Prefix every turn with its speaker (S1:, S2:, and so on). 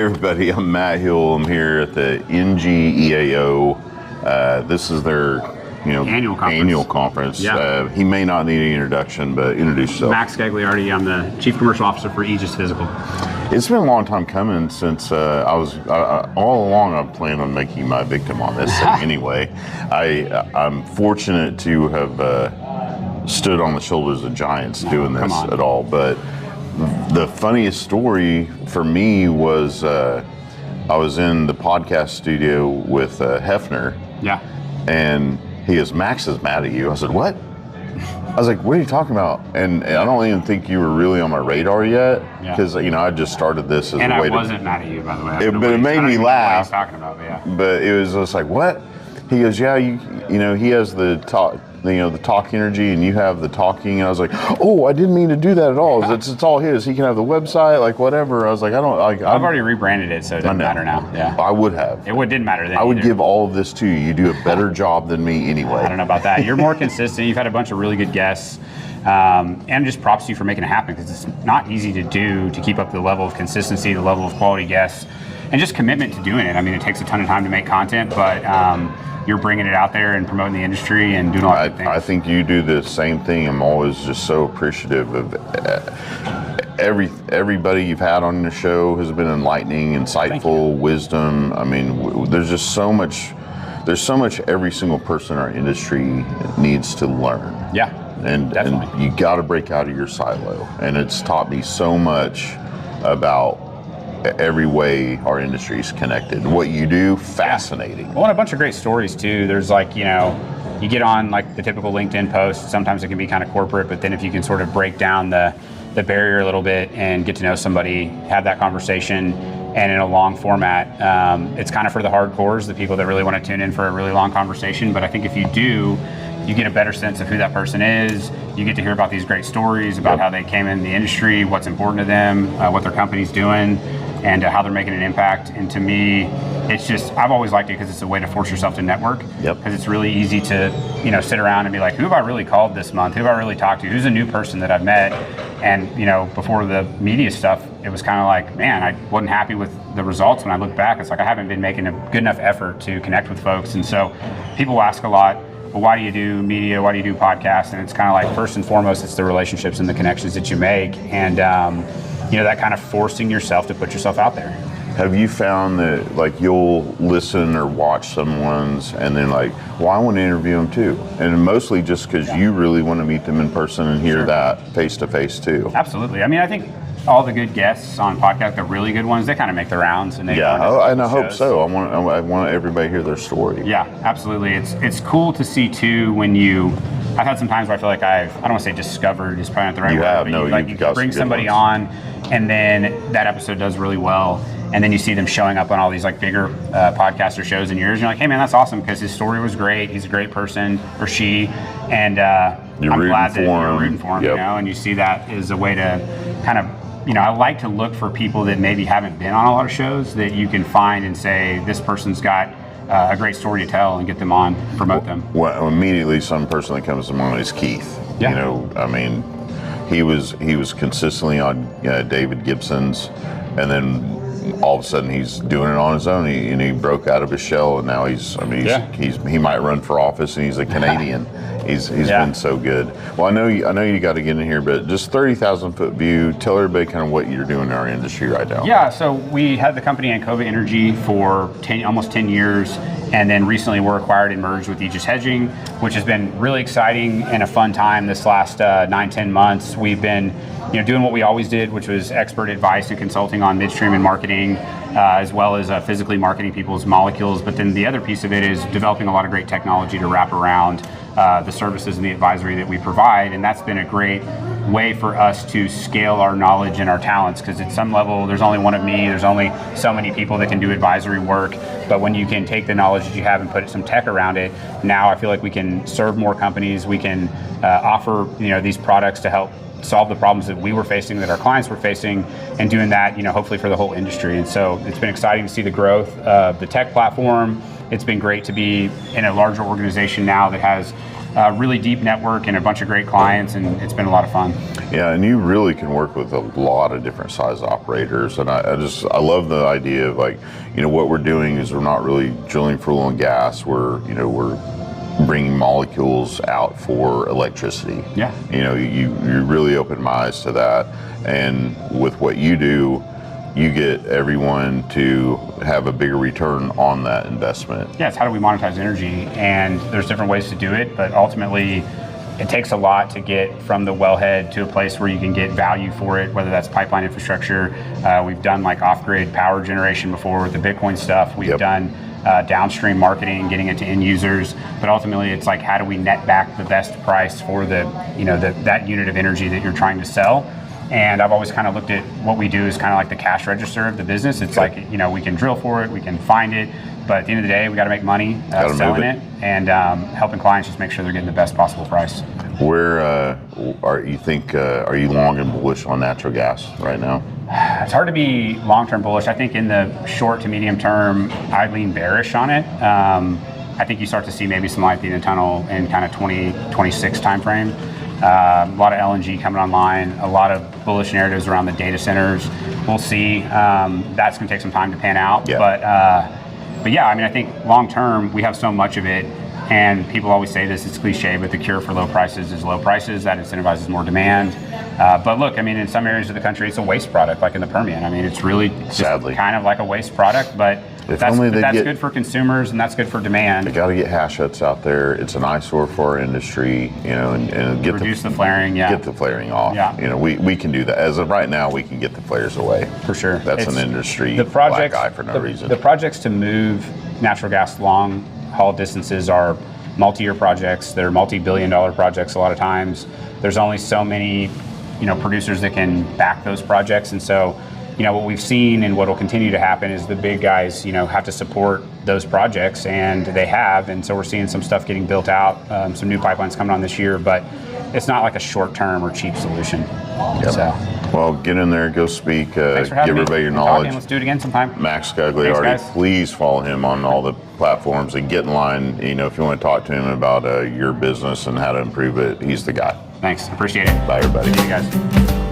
S1: everybody, I'm Matt Hill. I'm here at the NGEAO. This is their annual conference.
S2: Yeah.
S1: He may not need an introduction, but introduce yourself.
S2: Max Gagliardi, I'm the Chief Commercial Officer for AEGIS Physical.
S1: It's been a long time coming since all along I'm planning on making you my victim on this thing anyway. I'm fortunate to have stood on the shoulders of giants doing this at all, but the funniest story for me was I was in the podcast studio with Hefner.
S2: Yeah.
S1: And he goes, Max is mad at you. I said, what? I was like, what are you talking about? And I don't even think you were really on my radar yet, because I just started this as
S2: and
S1: a way
S2: I wasn't mad at you, by the way.
S1: But it made me laugh.
S2: What he's talking about,
S1: but it was just like, what? He goes, yeah, you know, he has the talk. The talk energy, and you have the talking. And I was like, oh, I didn't mean to do that at all. It's all his. He can have the website, like whatever. I was like, I don't like.
S2: I've already rebranded it, so it doesn't matter now. Yeah,
S1: I would have.
S2: It didn't matter then.
S1: I would give all of this to you. You do a better job than me anyway.
S2: I don't know about that. You're more consistent. You've had a bunch of really good guests, and just props to you for making it happen, because it's not easy to do, to keep up the level of consistency, the level of quality guests, and just commitment to doing it. I mean, it takes a ton of time to make content, but you're bringing it out there and promoting the industry and doing all the things.
S1: I think you do the same thing. I'm always just so appreciative of everybody you've had on the show has been enlightening, insightful, wisdom. I mean, there's just so much. There's so much every single person in our industry needs to learn.
S2: Yeah,
S1: and you got to break out of your silo. And it's taught me so much about every way our industry is connected. What you do, fascinating.
S2: Well, and a bunch of great stories too. There's like, you get on like the typical LinkedIn post. Sometimes it can be kind of corporate, but then if you can sort of break down the barrier a little bit and get to know somebody, have that conversation, and in a long format, it's kind of for the hardcores, the people that really want to tune in for a really long conversation. But I think if you do, you get a better sense of who that person is. You get to hear about these great stories about how they came in the industry, what's important to them, what their company's doing, and how they're making an impact. And to me, it's just, I've always liked it because it's a way to force yourself to network. Because it's really easy to, sit around and be like, who have I really called this month? Who have I really talked to? Who's a new person that I've met? And, before the media stuff, it was kind of like, man, I wasn't happy with the results. When I look back, it's like I haven't been making a good enough effort to connect with folks. And so people ask a lot, well, why do you do media? Why do you do podcasts? And it's kind of like, first and foremost, it's the relationships and the connections that you make. And, that kind of forcing yourself to put yourself out there.
S1: Have you found that like you'll listen or watch someone's and then like, well, I want to interview them too? And mostly just because you really want to meet them in person and hear that face to face too.
S2: Absolutely. I mean, I think all the good guests on podcasts, the really good ones, they kind of make the rounds. And
S1: and I hope so. I want everybody to hear their story.
S2: Yeah, absolutely. It's cool to see too when I've had some times where I feel like I don't want to say discovered, is probably not the right word. You bring somebody on, and then that episode does really well, and then you see them showing up on all these like bigger podcaster shows in yours, and you're like, hey man, that's awesome, because his story was great. He's a great person, or she, and I'm glad that you're rooting for him. And you see that as a way to kind of, I like to look for people that maybe haven't been on a lot of shows that you can find and say, this person's got a great story to tell, and get them on, promote them.
S1: Well, immediately some person that comes to mind is Keith. I mean, he was consistently on David Gibson's, and then all of a sudden he's doing it on his own. He broke out of his shell, and now he might run for office, and he's a Canadian. He's been so good. Well, I know you got to get in here, but just 30,000 foot view. Tell everybody kind of what you're doing in our industry right now.
S2: Yeah, so we had the company Ancova Energy for almost 10 years, and then recently we're acquired and merged with AEGIS Hedging, which has been really exciting and a fun time this last 9-10 months. We've been doing what we always did, which was expert advice and consulting on midstream and marketing, as well as physically marketing people's molecules. But then the other piece of it is developing a lot of great technology to wrap around the services and the advisory that we provide. And that's been a great way for us to scale our knowledge and our talents, because at some level there's only one of me, there's only so many people that can do advisory work. But when you can take the knowledge that you have and put some tech around it, now I feel like we can serve more companies. We can offer these products to help solve the problems that we were facing, that our clients were facing, and doing that, hopefully for the whole industry. And so it's been exciting to see the growth of the tech platform. It's been great to be in a larger organization now that has really deep network and a bunch of great clients, and it's been a lot of fun.
S1: Yeah, and you really can work with a lot of different size operators, and I love the idea of, like, what we're doing is we're not really drilling for oil and gas. We're bringing molecules out for electricity.
S2: Yeah.
S1: You really open my eyes to that, and with what you do, you get everyone to have a bigger return on that investment.
S2: Yeah, it's how do we monetize energy, and there's different ways to do it, but ultimately it takes a lot to get from the wellhead to a place where you can get value for it, whether that's pipeline infrastructure. We've done like off-grid power generation before with the Bitcoin stuff. We've done downstream marketing, getting it to end users, but ultimately it's like, how do we net back the best price for that unit of energy that you're trying to sell? And I've always kind of looked at what we do as kind of like the cash register of the business. It's like, we can drill for it, we can find it, but at the end of the day, we got to make money selling it and helping clients just make sure they're getting the best possible price.
S1: Where are you long and bullish on natural gas right now?
S2: It's hard to be long-term bullish. I think in the short to medium term, I lean bearish on it. I think you start to see maybe some light at the end of the tunnel in kind of 2026 timeframe. A lot of LNG coming online, a lot of bullish narratives around the data centers. We'll see. That's going to take some time to pan out. Yeah. But yeah, I think long term, we have so much of it, and people always say this, it's cliche, but the cure for low prices is low prices. That incentivizes more demand. But look, in some areas of the country, it's a waste product, like in the Permian. It's really sadly kind of like a waste product, but that's good for consumers, and that's good for demand.
S1: They got to get hash huts out there. It's an eyesore for our industry, and
S2: reduce the flaring. Yeah,
S1: get the flaring off.
S2: Yeah,
S1: we can do that. As of right now, we can get the flares away
S2: for sure.
S1: That's an industry black eye for no reason.
S2: The projects to move natural gas long haul distances are multi-year projects. They're multi-billion-dollar projects. A lot of times, there's only so many producers that can back those projects, and so. What we've seen and what will continue to happen is the big guys, have to support those projects, and they have. And so we're seeing some stuff getting built out, some new pipelines coming on this year, but it's not like a short-term or cheap solution.
S1: Yep. So, well, get in there, go speak, give everybody your knowledge.
S2: Let's do it again sometime.
S1: Max Gagliardi, please follow him on all the platforms and get in line. If you want to talk to him about your business and how to improve it, he's the guy.
S2: Thanks, appreciate it.
S1: Bye, everybody.
S2: See you guys.